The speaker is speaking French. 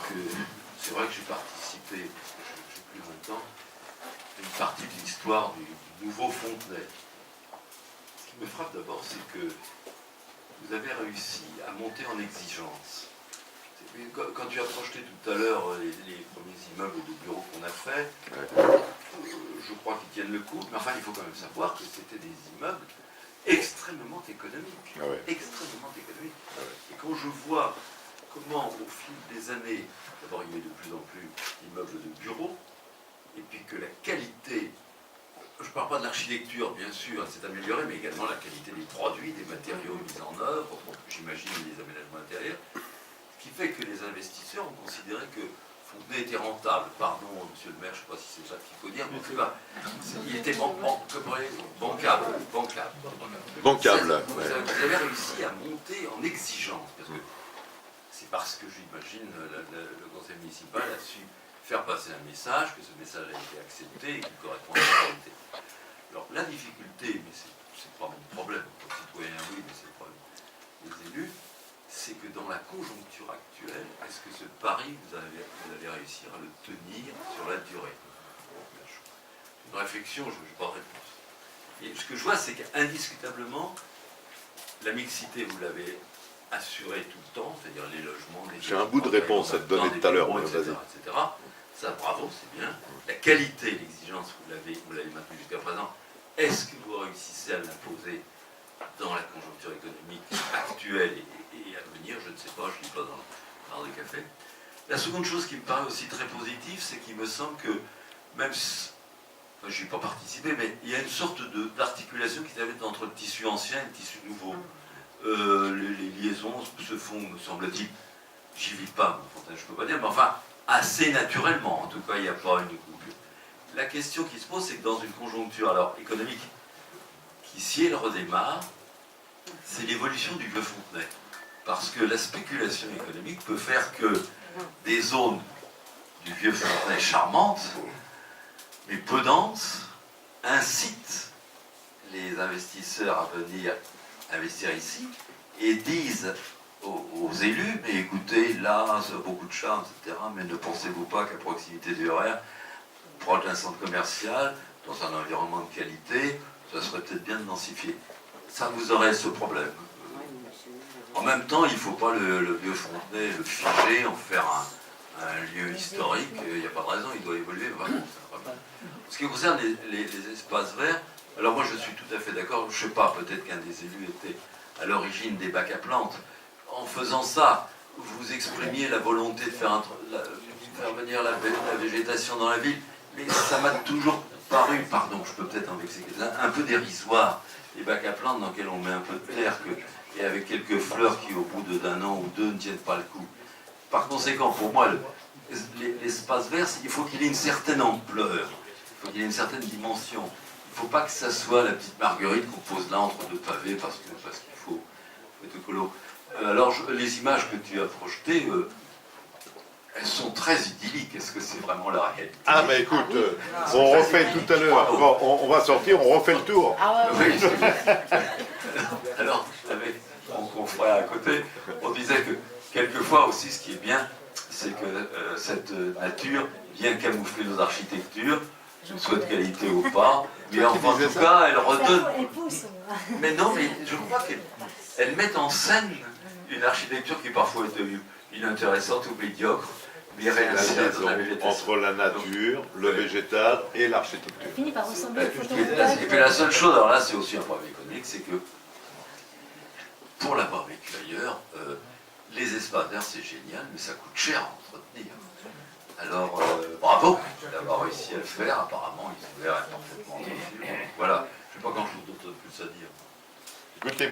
que c'est vrai que j'ai participé, j'ai plus longtemps, à une partie de l'histoire du nouveau Fontenay. Ce qui me frappe d'abord, c'est que vous avez réussi à monter en exigence. Quand tu as projeté tout à l'heure les premiers immeubles de bureaux qu'on a fait, je crois qu'ils tiennent le coup, mais enfin il faut quand même savoir que c'était des immeubles extrêmement économiques. Ah ouais. Extrêmement économiques. Ah ouais. Et quand je vois comment au fil des années, d'abord il y a de plus en plus d'immeubles de bureaux, et puis que la qualité, je ne parle pas de l'architecture bien sûr, elle s'est améliorée, mais également la qualité des produits, des matériaux mis en œuvre, j'imagine les aménagements intérieurs, ce qui fait que les investisseurs ont considéré que Fontenay était rentable. Pardon, monsieur le maire, je ne sais pas si c'est ça qu'il faut dire, mais en tout cas, il était bancable. Bancable. Vous avez réussi à monter en exigence, parce que j'imagine le conseil municipal a su faire passer un message, que ce message a été accepté et qu'il correspond à la réalité. Alors la difficulté, mais c'est pas mon problème, comme citoyen oui, mais c'est le problème des élus, c'est que dans la conjoncture actuelle, est-ce que ce pari, vous allez réussir à le tenir sur la durée? C'est une réflexion, je n'ai pas de réponse. Et ce que je vois, c'est qu'indiscutablement, la mixité, vous l'avez assurée tout le temps, c'est-à-dire les logements, les... J'ai un bout de réponse à te donner tout à l'heure, etc. Ça, bravo, c'est bien. La qualité, l'exigence, vous l'avez maintenue jusqu'à présent. Est-ce que vous réussissez à l'imposer dans la conjoncture économique actuelle et à venir? Je ne sais pas, je ne lis pas dans des cafés. La seconde chose qui me paraît aussi très positive, c'est qu'il me semble que, même si enfin, je n'y ai pas participé, mais il y a une sorte d'articulation qui s'avait entre le tissu ancien et le tissu nouveau. Les liaisons se font, me semble-t-il, j'y vis pas, je ne peux pas dire, mais enfin, assez naturellement. En tout cas, il n'y a pas une coupure. La question qui se pose, c'est que dans une conjoncture alors économique qui, si elle redémarre, c'est l'évolution du vieux Fontenay. Parce que la spéculation économique peut faire que des zones du vieux Fontenay charmantes, mais peu denses, incitent les investisseurs à venir investir ici et disent aux élus, mais écoutez, là, ça a beaucoup de charme, etc., mais ne pensez-vous pas qu'à proximité du RER, proche d'un centre commercial, dans un environnement de qualité, ça serait peut-être bien de densifier. Ça, vous aurez ce problème. En même temps, il ne faut pas le vieux Fontenay le figer, en faire un lieu historique, il n'y a pas de raison, il doit évoluer vraiment. En ce qui concerne les espaces verts, alors moi je suis tout à fait d'accord, je ne sais pas, peut-être qu'un des élus était à l'origine des bacs à plantes. En faisant ça, vous exprimiez la volonté de faire venir la végétation dans la ville, mais ça m'a toujours paru, pardon, je peux peut-être en vexer quelqu'un, un peu dérisoire, les bacs à plantes dans lesquels on met un peu de terre, et avec quelques fleurs qui au bout d'un an ou deux ne tiennent pas le coup. Par conséquent, pour moi, l'espace vert, il faut qu'il ait une certaine ampleur, il faut qu'il ait une certaine dimension. Il ne faut pas que ça soit la petite marguerite qu'on pose là entre deux pavés parce qu'il faut être écolo. Alors, les images que tu as projetées, elles sont très idylliques. Est-ce que c'est vraiment la réalité? Ah, mais écoute, on refait tout à l'heure. On va sortir, on refait le tour. Ah ouais, oui. Alors, avec mon confrère à côté, on disait que quelquefois aussi, ce qui est bien, c'est que cette nature vient camoufler nos architectures, soit de qualité ou pas, mais en tout cas, elle redonne. Mais non, mais je crois qu'elle met en scène une architecture qui parfois est inintéressante ou médiocre, mais réinsère dans la végétation. Entre la nature, le végétal et l'architecture. finit par ressembler au Et photovoltaïque. puis la seule chose, alors là c'est aussi un problème économique, c'est que pour l'avoir vécu ailleurs, les espaces verts c'est génial, mais ça coûte cher à entretenir. Alors bravo d'avoir réussi à le faire, apparemment ils ont l'air parfaitement dessus. Voilà, je ne sais pas grand chose d'autre de plus à dire. Écoutez,